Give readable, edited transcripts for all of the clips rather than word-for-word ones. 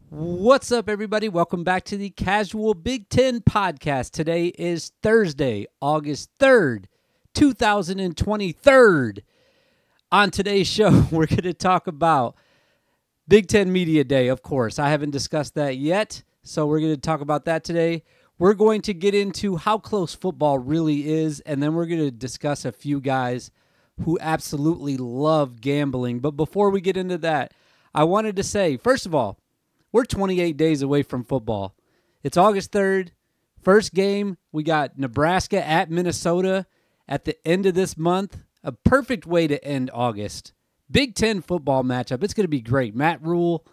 What's up, everybody? Welcome back to the Casual Big Ten Podcast. Today is Thursday, August 3rd, 2023. On today's show, we're going to talk about Big Ten Media Day, of course. I haven't discussed that yet, so we're going to talk about that today. We're going to get into how close football really is, and then we're going to discuss a few guys who absolutely love gambling. But before we get into that, I wanted to say, first of all, we're 28 days away from football. It's August 3rd. First game, we got Nebraska at Minnesota at the end of this month. A perfect way to end August. Big Ten football matchup. It's going to be great. Matt Rule,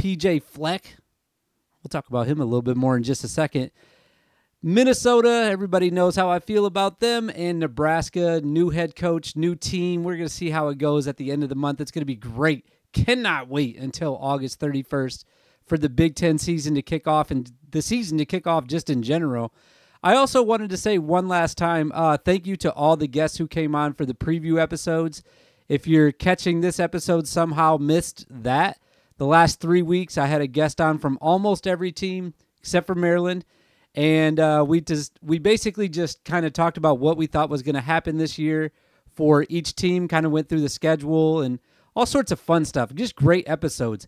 PJ Fleck. We'll talk about him a little bit more in just a second. Minnesota, everybody knows how I feel about them. And Nebraska, new head coach, new team. We're going to see how it goes at the end of the month. It's going to be great. Cannot wait until August 31st. For the Big Ten season to kick off and the season to kick off just in general. I also wanted to say one last time, thank you to all the guests who came on for the preview episodes. If you're catching this episode somehow missed that, the last 3 weeks I had a guest on from almost every team except for Maryland. And we basically just kind of talked about what we thought was going to happen this year for each team, kind of went through the schedule and all sorts of fun stuff. Just great episodes.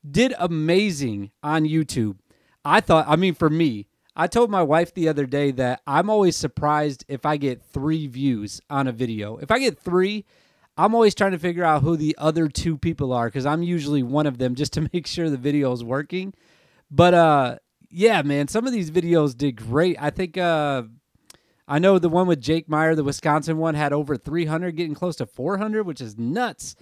Did amazing on YouTube. For me, I told my wife the other day that I'm always surprised if I get 3 views on a video. If I get 3, I'm always trying to figure out who the other 2 people are because I'm usually one of them just to make sure the video is working. But, yeah, man, some of these videos did great. I think I know the one with Jake Meyer, the Wisconsin one, had over 300, getting close to 400, which is nuts.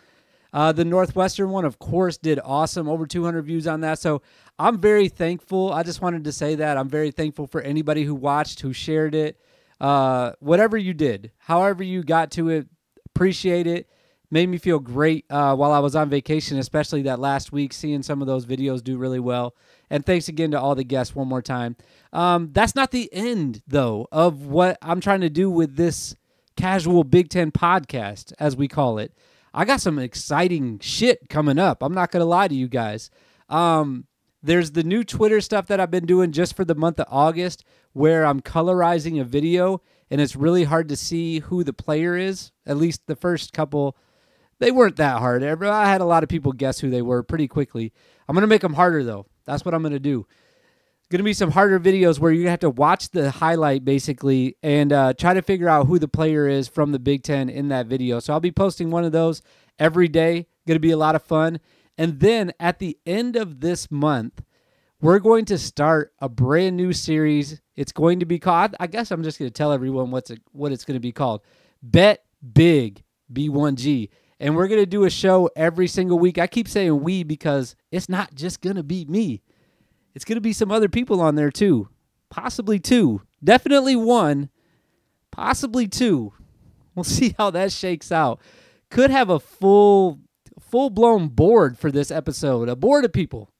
The Northwestern one, of course, did awesome. Over 200 views on that. So I'm very thankful. I just wanted to say that. I'm very thankful for anybody who watched, who shared it. Whatever you did, however you got to it, appreciate it. Made me feel great while I was on vacation, especially that last week, seeing some of those videos do really well. And thanks again to all the guests one more time. That's not the end, though, of what I'm trying to do with this casual Big Ten podcast, as we call it. I got some exciting shit coming up. I'm not going to lie to you guys. There's the new Twitter stuff that I've been doing just for the month of August where I'm colorizing a video, and it's really hard to see who the player is. At least the first couple, they weren't that hard. I had a lot of people guess who they were pretty quickly. I'm going to make them harder, though. That's what I'm going to do. Going to be some harder videos where you're going to have to watch the highlight basically and try to figure out who the player is from the Big Ten in that video. So I'll be posting one of those every day. Going to be a lot of fun. And then at the end of this month, we're going to start a brand new series. It's going to be called, I guess I'm just going to tell everyone what it's going to be called. Bet Big B1G. And we're going to do a show every single week. I keep saying we because it's not just going to be me. It's going to be some other people on there too. Possibly 2. Definitely 1. Possibly 2. We'll see how that shakes out. Could have a full-blown board for this episode. A board of people.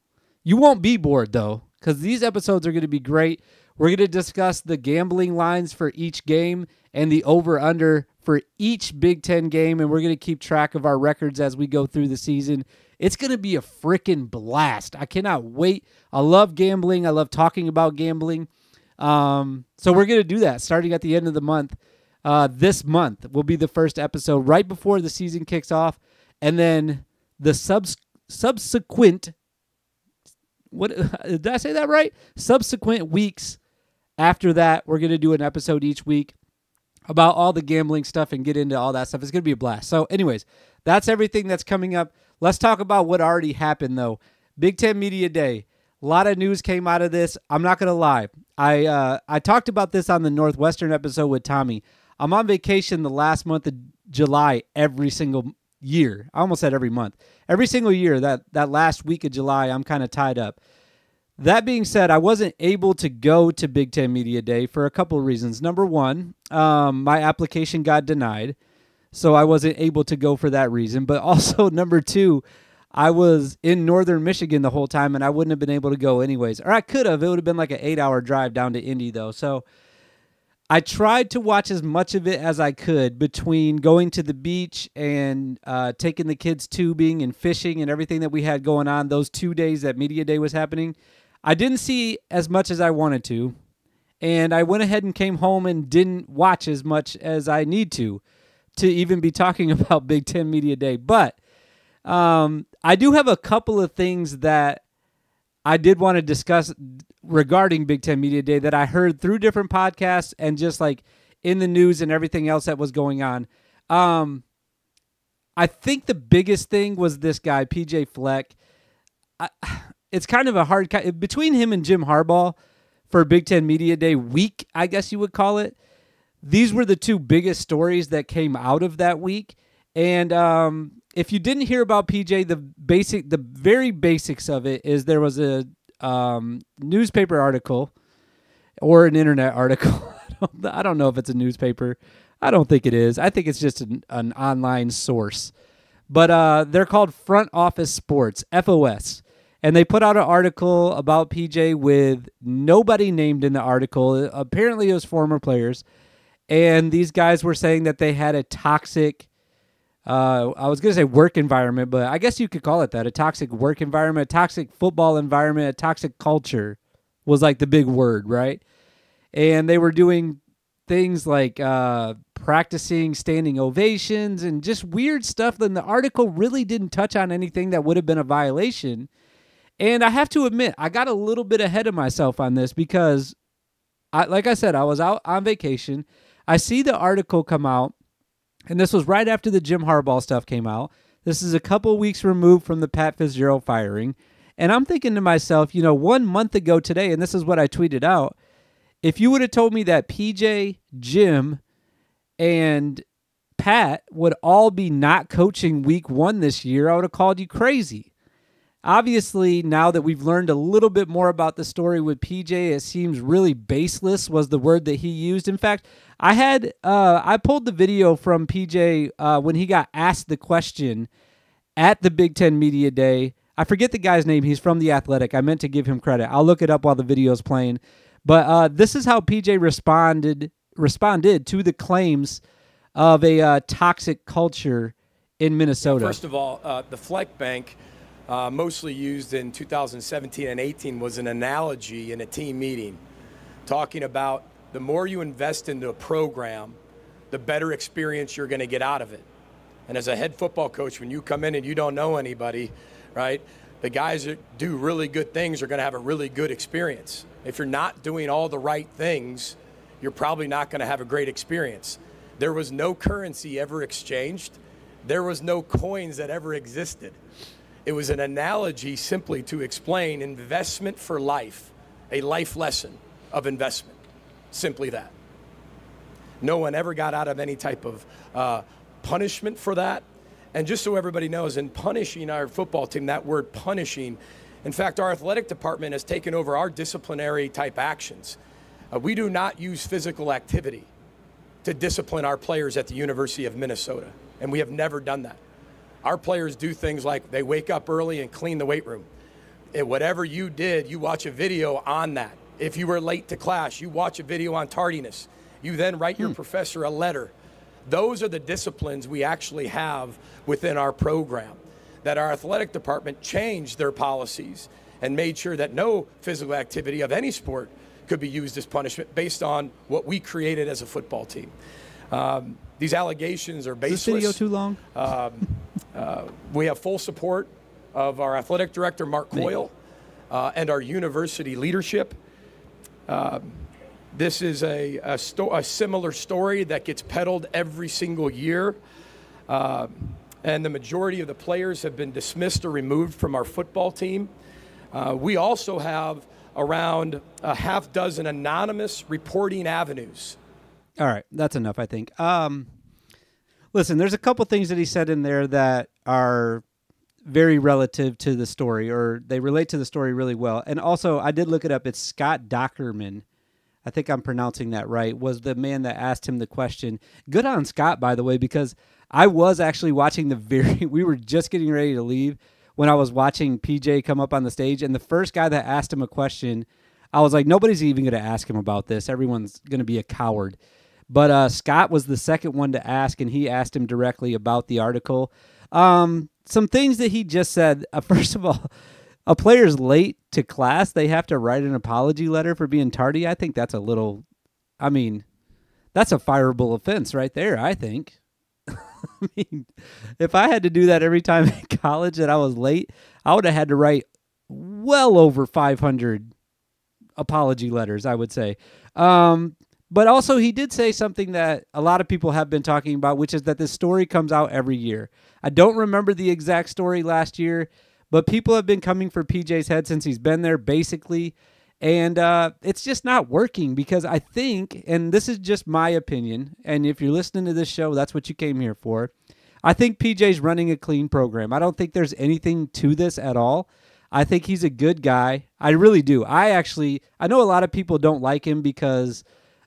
You won't be bored, though, because these episodes are going to be great. We're going to discuss the gambling lines for each game and the over-under for each Big Ten game, and we're going to keep track of our records as we go through the season. It's going to be a freaking blast. I cannot wait. I love gambling. I love talking about gambling. So we're going to do that starting at the end of the month. This month will be the first episode right before the season kicks off. And then the subsequent, what did I say that right? Subsequent weeks after that, we're going to do an episode each week about all the gambling stuff and get into all that stuff. It's going to be a blast. So anyways, that's everything that's coming up. Let's talk about what already happened, though. Big Ten Media Day. A lot of news came out of this. I'm not going to lie. I talked about this on the Northwestern episode with Tommy. I'm on vacation the last month of July every single year. I almost said every month. Every single year, that last week of July, I'm kind of tied up. That being said, I wasn't able to go to Big Ten Media Day for a couple of reasons. Number one, my application got denied. So I wasn't able to go for that reason. But also, number 2, I was in northern Michigan the whole time, and I wouldn't have been able to go anyways. Or I could have. It would have been like an 8-hour drive down to Indy, though. So I tried to watch as much of it as I could between going to the beach and taking the kids tubing and fishing and everything that we had going on those 2 days that Media Day was happening. I didn't see as much as I wanted to, and I went ahead and came home and didn't watch as much as I need to even be talking about Big Ten Media Day. But I do have a couple of things that I did want to discuss regarding Big Ten Media Day that I heard through different podcasts and just like in the news and everything else that was going on. I think the biggest thing was this guy, PJ Fleck. It's kind of a hard between him and Jim Harbaugh for Big Ten Media Day week, I guess you would call it. These were the two biggest stories that came out of that week. And if you didn't hear about PJ, the very basics of it is there was a newspaper article or an internet article. I don't know if it's a newspaper. I don't think it is. I think it's just an online source. But they're called Front Office Sports, FOS. And they put out an article about PJ with nobody named in the article. Apparently it was former players. And these guys were saying that they had a toxic, I was going to say work environment, but I guess you could call it that, a toxic work environment, a toxic football environment, a toxic culture was like the big word, right? And they were doing things like practicing standing ovations and just weird stuff. Then the article really didn't touch on anything that would have been a violation. And I have to admit, I got a little bit ahead of myself on this because, like I said, I was out on vacation. I see the article come out, and this was right after the Jim Harbaugh stuff came out. This is a couple weeks removed from the Pat Fitzgerald firing. And I'm thinking to myself, 1 month ago today, and this is what I tweeted out, if you would have told me that PJ, Jim, and Pat would all be not coaching week 1 this year, I would have called you crazy. Obviously, now that we've learned a little bit more about the story with PJ, it seems really baseless was the word that he used. In fact, I pulled the video from PJ when he got asked the question at the Big Ten Media Day. I forget the guy's name. He's from The Athletic. I meant to give him credit. I'll look it up while the video's playing. But this is how PJ responded to the claims of a toxic culture in Minnesota. First of all, the Fleck Bank, mostly used in 2017 and 18, was an analogy in a team meeting, talking about the more you invest into a program, the better experience you're going to get out of it. And as a head football coach, when you come in and you don't know anybody, right, the guys that do really good things are going to have a really good experience. If you're not doing all the right things, you're probably not going to have a great experience. There was no currency ever exchanged. There was no coins that ever existed. It was an analogy simply to explain investment for life, a life lesson of investment. Simply that. No one ever got out of any type of punishment for that. And just so everybody knows, in punishing our football team, that word punishing, in fact, our athletic department has taken over our disciplinary type actions. We do not use physical activity to discipline our players at the University of Minnesota, and we have never done that. Our players do things like they wake up early and clean the weight room. And whatever you did, you watch a video on that. If you were late to class, you watch a video on tardiness. You then write your professor a letter. Those are the disciplines we actually have within our program, that our athletic department changed their policies and made sure that no physical activity of any sport could be used as punishment based on what we created as a football team. These allegations are baseless. Is this video too long? We have full support of our athletic director, Mark Coyle, and our university leadership. This is a similar story that gets peddled every single year. And the majority of the players have been dismissed or removed from our football team. We also have around a half dozen anonymous reporting avenues. All right, that's enough, I think. Listen, there's a couple things that he said in there that are very relative to the story, or they relate to the story really well. And also, I did look it up. It's Scott Dockerman. I think I'm pronouncing that right, was the man that asked him the question. Good on Scott, by the way, because I was actually watching we were just getting ready to leave when I was watching PJ come up on the stage, and the first guy that asked him a question, I was like, nobody's even going to ask him about this. Everyone's going to be a coward. But Scott was the second one to ask, and he asked him directly about the article. Some things that he just said. First of all, a player's late to class, they have to write an apology letter for being tardy. I think that's a little, I mean, that's a fireable offense right there, I think. I mean, if I had to do that every time in college that I was late, I would have had to write well over 500 apology letters, I would say. But also he did say something that a lot of people have been talking about, which is that this story comes out every year. I don't remember the exact story last year, but people have been coming for PJ's head since he's been there, basically. And it's just not working because I think, and this is just my opinion, and if you're listening to this show, that's what you came here for. I think PJ's running a clean program. I don't think there's anything to this at all. I think he's a good guy. I really do. I know a lot of people don't like him because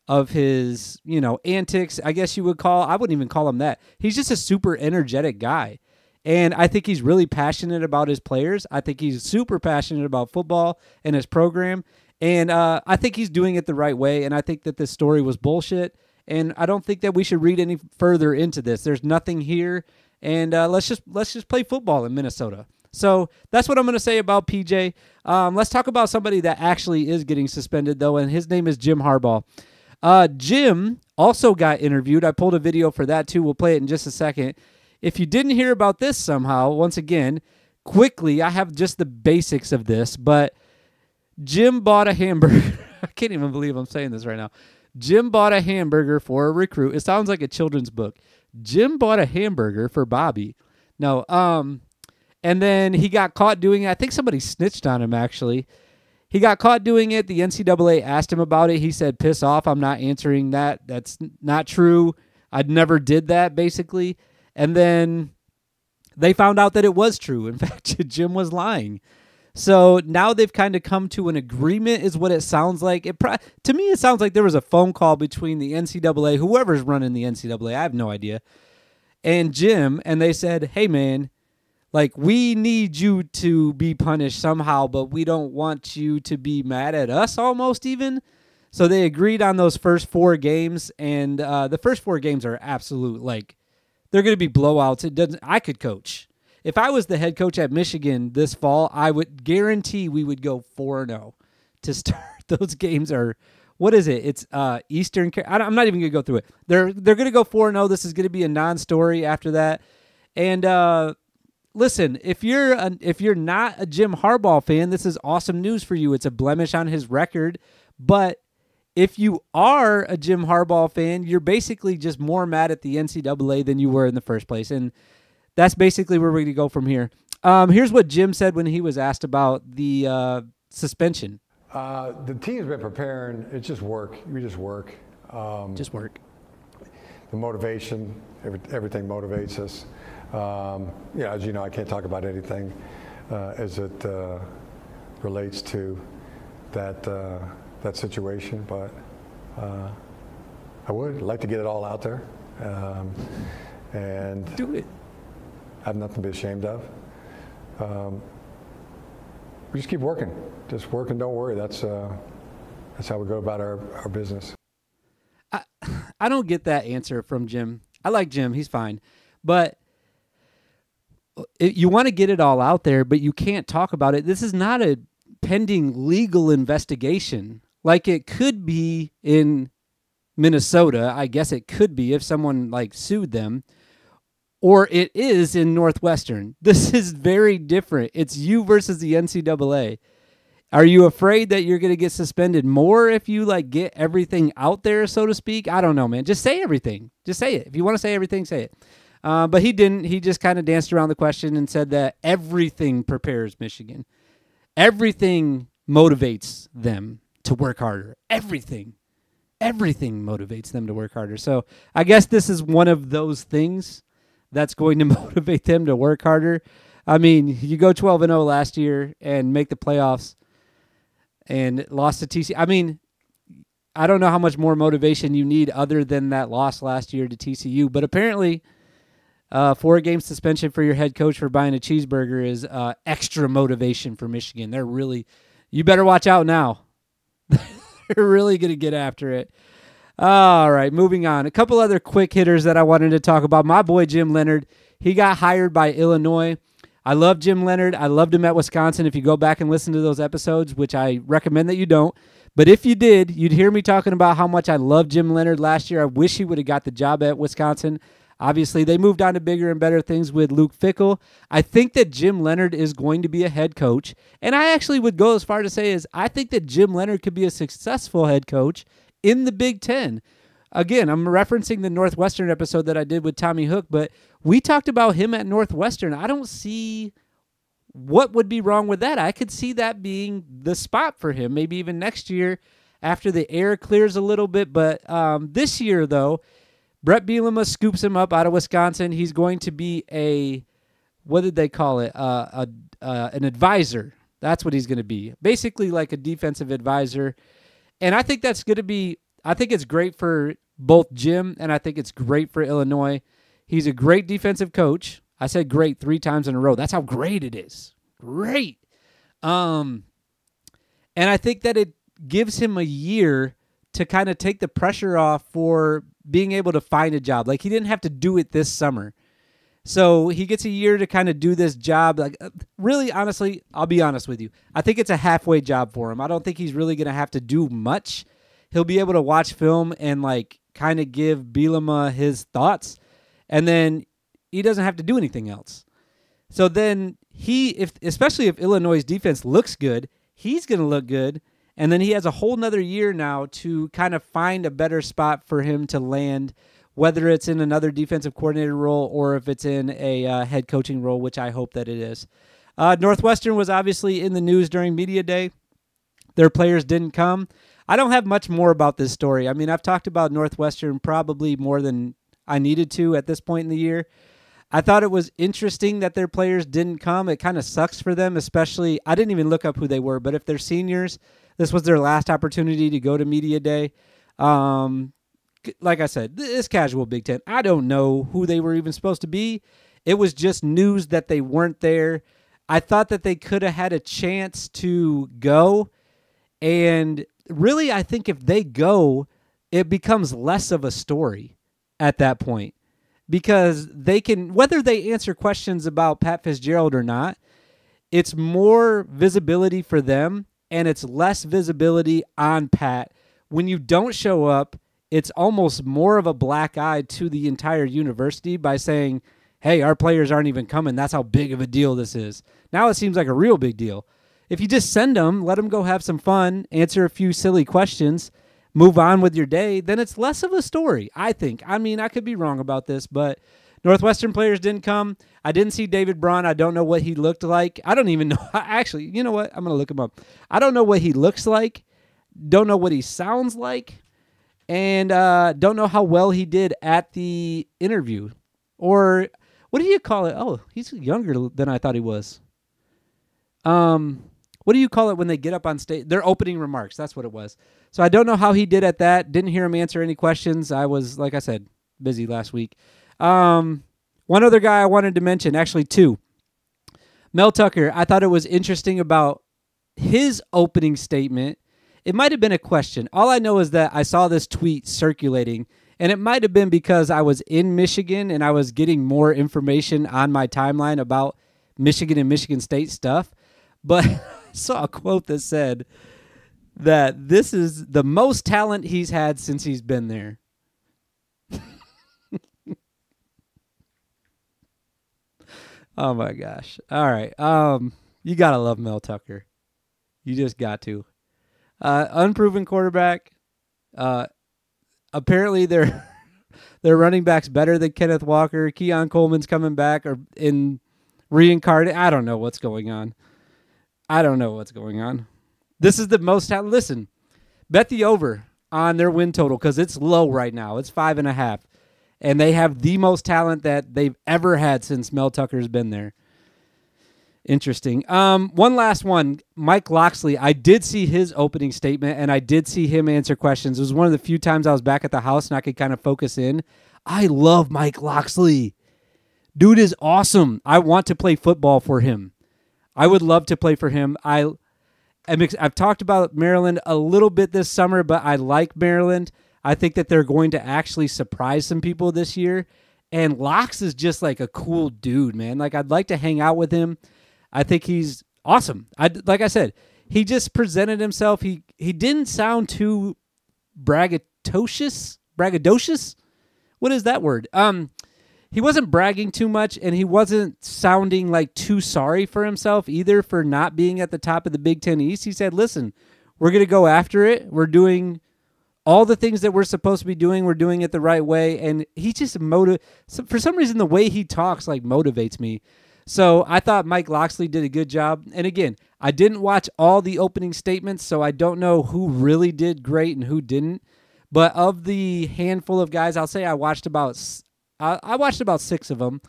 of his, antics, I guess you would call. I wouldn't even call him that. He's just a super energetic guy. And I think he's really passionate about his players. I think he's super passionate about football and his program. And I think he's doing it the right way. And I think that this story was bullshit. And I don't think that we should read any further into this. There's nothing here. And let's just play football in Minnesota. So that's what I'm going to say about PJ. Let's talk about somebody that actually is getting suspended, though, and his name is Jim Harbaugh. Jim also got interviewed. I pulled a video for that, too. We'll play it in just a second. If you didn't hear about this somehow, once again, quickly, I have just the basics of this, but Jim bought a hamburger. I can't even believe I'm saying this right now. Jim bought a hamburger for a recruit. It sounds like a children's book. Jim bought a hamburger for Bobby. No, and then he got caught doing it. I think somebody snitched on him, actually. He got caught doing it. The NCAA asked him about it. He said, piss off. I'm not answering that. That's not true. I never did that, basically. And then they found out that it was true. In fact, Jim was lying. So now they've kind of come to an agreement is what it sounds like. To me, it sounds like there was a phone call between the NCAA, whoever's running the NCAA, I have no idea, and Jim, and they said, hey, man, like, we need you to be punished somehow, but we don't want you to be mad at us almost even. So they agreed on those first 4 games, and the first 4 games are absolute, like, they're going to be blowouts. I could coach. If I was the head coach at Michigan this fall, I would guarantee we would go 4-0 to start. Those games are, what is it? It's Eastern. I'm not even going to go through it. They're going to go 4-0. This is going to be a non-story after that. And listen, if you're not a Jim Harbaugh fan, this is awesome news for you. It's a blemish on his record, but if you are a Jim Harbaugh fan, you're basically just more mad at the NCAA than you were in the first place. And that's basically where we're going to go from here. Here's what Jim said when he was asked about the suspension. The team's been preparing. It's just work. We just work. Just work. The motivation, everything motivates us. As you know, I can't talk about anything as it relates to that situation, but I would like to get it all out there and do it. I have nothing to be ashamed of. We just keep working. Just work and don't worry. That's how we go about our business. I don't get that answer from Jim. I like Jim. He's fine. But you want to get it all out there, but you can't talk about it. This is not a pending legal investigation like it could be in Minnesota. I guess it could be if someone like sued them. Or it is in Northwestern. This is very different. It's you versus the NCAA. Are you afraid that you're going to get suspended more if you like get everything out there, so to speak? I don't know, man. Just say everything. Just say it. If you want to say everything, say it. But he didn't. He just kind of danced around the question and said that everything prepares Michigan. Everything motivates them to work harder. Everything motivates them to work harder. So I guess this is one of those things that's going to motivate them to work harder. I mean, you go 12-0 last year and make the playoffs and lost to TCU. I mean, I don't know how much more motivation you need other than that loss last year to TCU, but apparently 4-game suspension for your head coach for buying a cheeseburger is extra motivation for Michigan. They're really, you better watch out now. They're really going to get after it. All right, moving on. A couple other quick hitters that I wanted to talk about. My boy Jim Leonard, he got hired by Illinois. I love Jim Leonard. I loved him at Wisconsin. If you go back and listen to those episodes, which I recommend that you don't, but if you did, you'd hear me talking about how much I loved Jim Leonard last year. I wish he would have got the job at Wisconsin. Obviously, they moved on to bigger and better things with Luke Fickell. I think that Jim Leonard is going to be a head coach, and I actually would go as far to say is I think that Jim Leonard could be a successful head coach in the Big Ten. Again, I'm referencing the Northwestern episode that I did with Tommy Hook, but we talked about him at Northwestern. I don't see what would be wrong with that. I could see that being the spot for him, maybe even next year after the air clears a little bit. But this year, though, Brett Bielema scoops him up out of Wisconsin. He's going to be what did they call it? An advisor. That's what he's going to be. Basically like a defensive advisor. And I think that's going to be, I think it's great for both Jim and I think it's great for Illinois. He's a great defensive coach. I said great 3 times in a row. That's how great it is. Great. And I think that it gives him a year to kind of take the pressure off for being able to find a job. Like he didn't have to do it this summer. So he gets a year to kind of do this job. Like really, honestly, I'll be honest with you. I think it's a halfway job for him. I don't think he's really going to have to do much. He'll be able to watch film and like kind of give Bielema his thoughts. And then he doesn't have to do anything else. So then especially if Illinois' defense looks good, he's going to look good. And then he has a whole nother year now to kind of find a better spot for him to land, whether it's in another defensive coordinator role or if it's in a head coaching role, which I hope that it is. Northwestern was obviously in the news during media day. Their players didn't come. I don't have much more about this story. I mean, I've talked about Northwestern probably more than I needed to at this point in the year. I thought it was interesting that their players didn't come. It kind of sucks for them, especially, I didn't even look up who they were, but if they're seniors, this was their last opportunity to go to media day. Like I said, this casual Big Ten, I don't know who they were even supposed to be. It was just news that they weren't there. I thought that they could have had a chance to go. And really, I think if they go, it becomes less of a story at that point. Because they can, whether they answer questions about Pat Fitzgerald or not, it's more visibility for them and it's less visibility on Pat. When you don't show up, it's almost more of a black eye to the entire university by saying, hey, our players aren't even coming. That's how big of a deal this is. Now it seems like a real big deal. If you just send them, let them go have some fun, answer a few silly questions, move on with your day, then it's less of a story, I think. I mean, I could be wrong about this, but Northwestern players didn't come. I didn't see David Braun. I don't know what he looked like. I don't even know. Actually, you know what? I'm going to look him up. I don't know what he looks like. Don't know what he sounds like. And don't know how well he did at the interview. Or what do you call it? Oh, he's younger than I thought he was. What do you call it when they get up on stage? Their opening remarks. That's what it was. So I don't know how he did at that. Didn't hear him answer any questions. I was, like I said, busy last week. One other guy I wanted to mention, actually 2. Mel Tucker. I thought it was interesting about his opening statement. It might have been a question. All I know is that I saw this tweet circulating, and it might have been because I was in Michigan and I was getting more information on my timeline about Michigan and Michigan State stuff. But I saw a quote that said that this is the most talent he's had since he's been there. Oh, my gosh. All right. You got to love Mel Tucker. You just got to. Unproven quarterback. Apparently, their running back's better than Kenneth Walker. Keon Coleman's coming back or in reincarnate. I don't know what's going on. This is the most talent. Listen, bet the over on their win total because it's low right now. It's 5.5. And they have the most talent that they've ever had since Mel Tucker's been there. Interesting. One last one. Mike Loxley. I did see his opening statement, and I did see him answer questions. It was one of the few times I was back at the house, and I could kind of focus in. I love Mike Loxley. Dude is awesome. I want to play football for him. I would love to play for him. I've talked about Maryland a little bit this summer, but I like Maryland. I think that they're going to actually surprise some people this year. And Locks is just like a cool dude, man. Like, I'd like to hang out with him. I think he's awesome. Like I said, he just presented himself. He didn't sound too braggadocious. What is that word? He wasn't bragging too much, and he wasn't sounding like too sorry for himself either for not being at the top of the Big Ten East. He said, listen, we're going to go after it. We're doing all the things that we're supposed to be doing. We're doing it the right way. And he just for some reason, the way he talks like motivates me. So I thought Mike Locksley did a good job. And again, I didn't watch all the opening statements, so I don't know who really did great and who didn't. But of the handful of guys, I'll say I watched about 6 of them.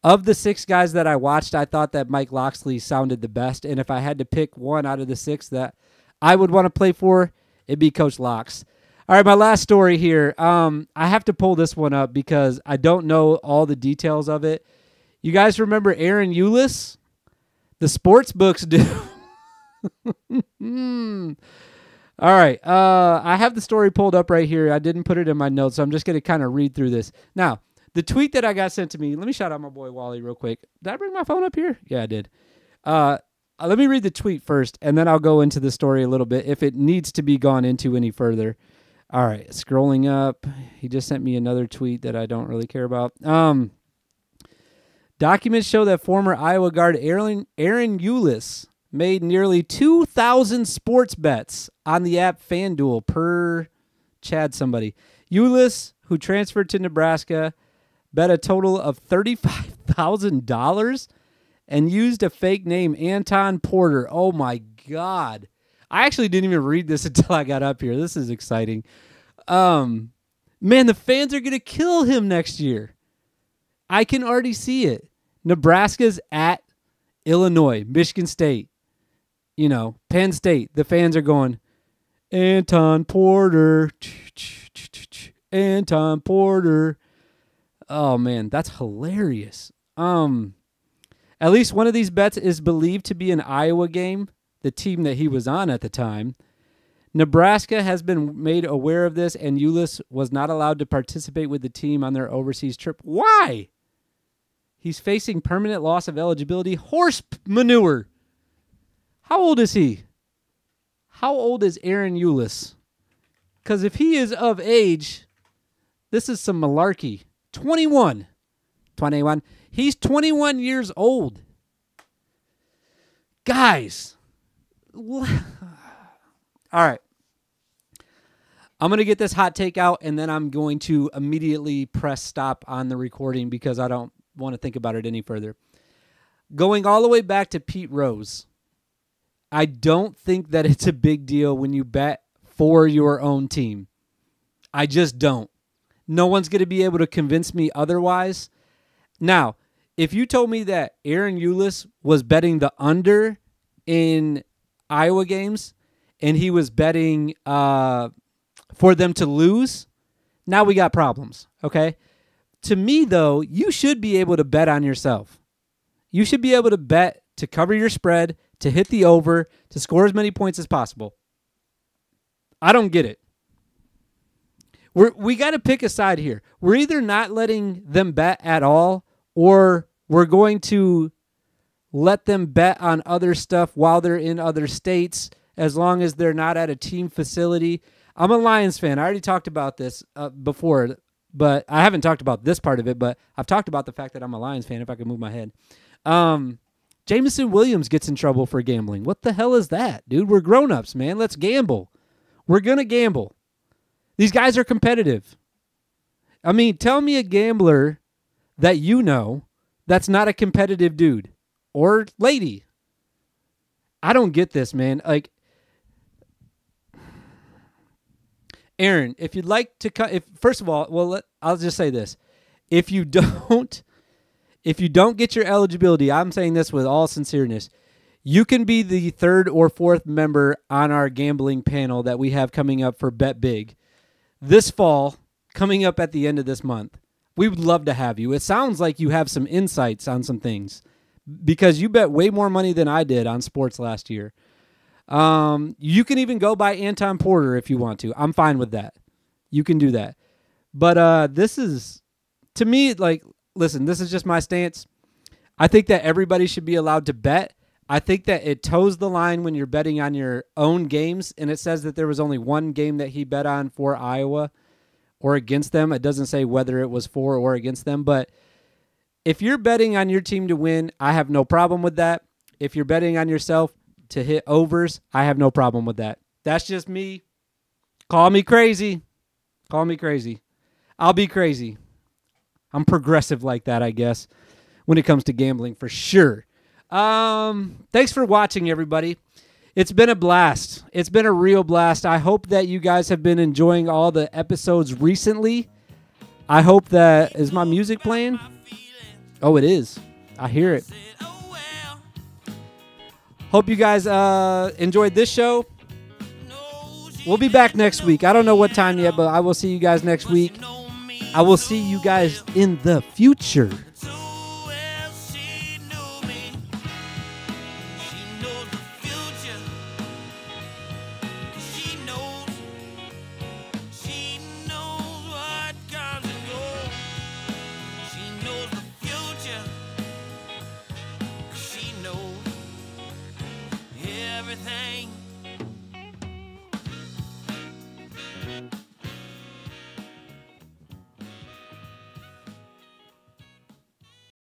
Of the 6 guys that I watched, I thought that Mike Locksley sounded the best. And if I had to pick one out of the 6 that I would want to play for, it'd be Coach Locks. All right, my last story here. I have to pull this one up because I don't know all the details of it. You guys remember Aaron Eulis? The sports books do. All right. I have the story pulled up right here. I didn't put it in my notes, so I'm just going to kind of read through this. Now, the tweet that I got sent to me, let me shout out my boy Wally real quick. Did I bring my phone up here? Yeah, I did. Let me read the tweet first, and then I'll go into the story a little bit if it needs to be gone into any further. All right, scrolling up. He just sent me another tweet that I don't really care about. Documents show that former Iowa guard Aaron Eulis made nearly 2,000 sports bets on the app FanDuel per Chad somebody. Eulis, who transferred to Nebraska, bet a total of $35,000 and used a fake name, Anton Porter. Oh, my God. I actually didn't even read this until I got up here. This is exciting. Man, the fans are going to kill him next year. I can already see it. Nebraska's at Illinois, Michigan State, Penn State. The fans are going, Anton Porter, Anton Porter. Oh, man, that's hilarious. At least one of these bets is believed to be an Iowa game, the team that he was on at the time. Nebraska has been made aware of this, and Eulis was not allowed to participate with the team on their overseas trip. Why? He's facing permanent loss of eligibility. Horse manure. How old is he? How old is Aaron Eulis? Because if he is of age, this is some malarkey. 21. He's 21 years old. Guys. All right. I'm going to get this hot take out, and then I'm going to immediately press stop on the recording because I don't want to think about it any further. Going all the way back to Pete Rose, I don't think that it's a big deal when you bet for your own team. I just don't. No one's going to be able to convince me otherwise. Now, if you told me that Aaron Eulis was betting the under in Iowa games and he was betting for them to lose, now we got problems, okay? To me, though, you should be able to bet on yourself. You should be able to bet to cover your spread, to hit the over, to score as many points as possible. I don't get it. We got to pick a side here. We're either not letting them bet at all, or we're going to let them bet on other stuff while they're in other states, as long as they're not at a team facility. I'm a Lions fan. I already talked about this before, but I haven't talked about this part of it, but I've talked about the fact that I'm a Lions fan, if I can move my head. Jameson Williams gets in trouble for gambling. What the hell is that, dude? We're grown-ups, man. Let's gamble. We're going to gamble. These guys are competitive. I mean, tell me a gambler that you know that's not a competitive dude or lady. I don't get this, man. Like, Aaron, if you'd like to first of all, I'll just say this. If you don't get your eligibility, I'm saying this with all sincereness, you can be the 3rd or 4th member on our gambling panel that we have coming up for Bet Big this fall, coming up at the end of this month. We would love to have you. It sounds like you have some insights on some things because you bet way more money than I did on sports last year. You can even go by Anton Porter if you want to. I'm fine with that. You can do that. But this is, to me, like, listen, this is just my stance. I think that everybody should be allowed to bet. I think that it toes the line when you're betting on your own games, and it says that there was only one game that he bet on for Iowa or against them. It doesn't say whether it was for or against them, but if you're betting on your team to win, I have no problem with that. If you're betting on yourself to hit overs, I have no problem with that. That's just me. Call me crazy. Call me crazy. I'll be crazy. I'm progressive like that, I guess, when it comes to gambling, for sure. Thanks for watching, everybody. It's been a blast. It's been a real blast. I hope that you guys have been enjoying all the episodes recently. I hope that... Is my music playing? Oh, it is. I hear it. Hope you guys enjoyed this show. We'll be back next week. I don't know what time yet, but I will see you guys next week. I will see you guys in the future. Everything